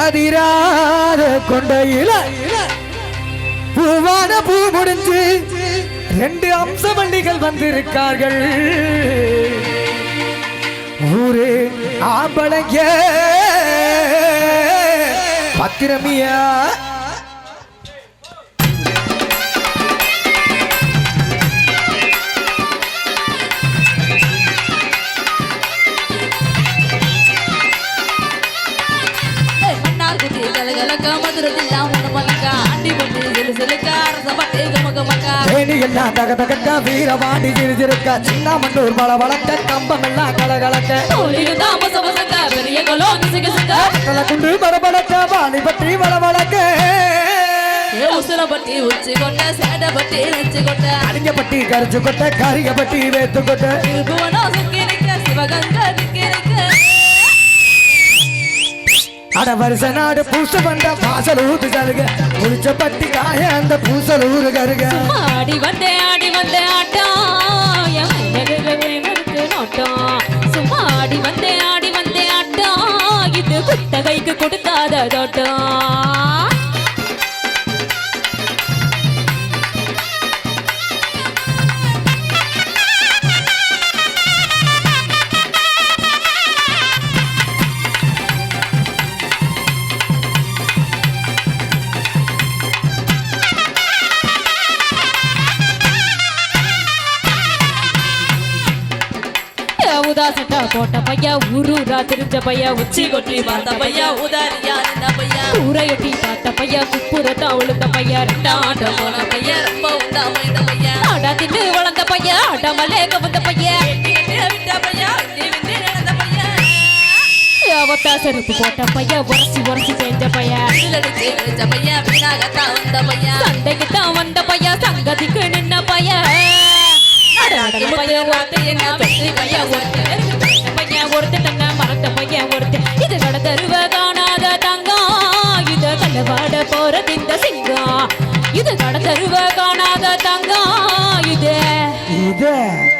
அதிராத கொண்டையில பூவான பூ முடிஞ்சு 2 அம்சவள்ளிகள் வந்திருக்கார்கள். ஊரே ஆம்பளைங்க பத்திரமியா வீரவாண்டி சிரிச்சிருக்க சின்ன மண்டூர் பல வளர்க்க கம்பம் எல்லாம் கலகலக்க குண்டு பரபலக்க வாணி பற்றி வளவளக்க உசுரப்பட்டி உச்சி கொட்ட சேடப்பட்டி நெச்சு கொட்ட அடிங்கப்பட்டி கரிச்சு கொட்ட கரிகப்பட்டி வேத்து கொட்ட சிவகங்கா அட வருஷ நாடு பூச வந்த வாசல் ஊத்து கருக குளிச்ச பட்டி காய அந்த பூசல் ஊரு கருக ஆடி வந்தே ஆட்டம் சும்மா ஆடி வந்தே ஆட்டம் இது குத்தகைக்கு கொடுக்காத தோட்டம். சட்டா போட்ட பையா ஊரூரா தெரிஞ்ச பையா உச்சி கொட்டி பார்த்த பையா உதாரியா பையா ஊரையொட்டி பார்த்த பையா குப்புறத்தா உளுந்த பையா 2 ஆட்டம் போன பையா ரொம்ப உண்டாமைந்த பையா ஆடா தின்னு வளர்ந்த பையா ஆடாமலே கவந்த பையா விட்ட பையா நடந்த பையா அவத்தா செருப்பு போட்ட பையா உரசி செஞ்ச பையா பையா வீணாகத்தான் வந்த பையா சண்டைக்குத்தான் வந்த பையா சங்கதிக்கு நின்ன பையா இது கடத்தருவ காணாத தங்கம் இது கல்லவாட போறது இந்த சிங்கம் இது கடத்தருவ காணாத தங்கம் இது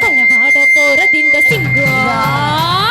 கல்லவாட போறது இந்த சிங்கம்.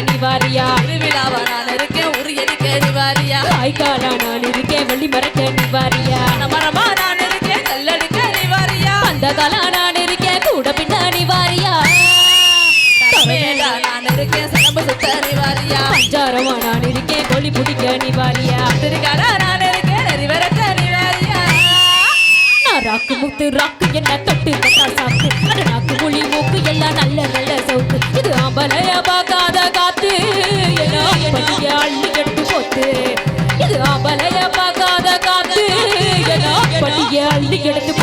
நிவாரியா திருவிழாவா நான் இருக்கேன் உரியடிக்க நிவாரியா ஆய்காலா நான் இருக்கேன் வெள்ளி மறைக்க நிவாரியா மரமா நான் இருக்கேன் கல்லடிக்க நிவாரியா அந்த காலா நான் இருக்கேன் கூட பின்ன நிவாரியா நான் இருக்கேன் சடம்பு சுத்த நிவாரியா பஞ்சாரமா நான் இருக்கேன் கோழி பிடிக்க நிவாரியா திருக்காலா நான் இருக்கேன் நெறிவரக்க நிவாரியா நான் ராக்கு முத்து ராக்கு என்ன தொட்டு பட்டா சாப்பிட்டு நாக்கு மொழி மூக்கு எல்லாம் நல்ல சவுக்கு இது ஆம்பளைய பார்க்காத காத்து படிய அள்ளி கட்டு போத்து இது ஆம்பளைய பார்க்காத காத்து படிய அள்ளி எடுத்து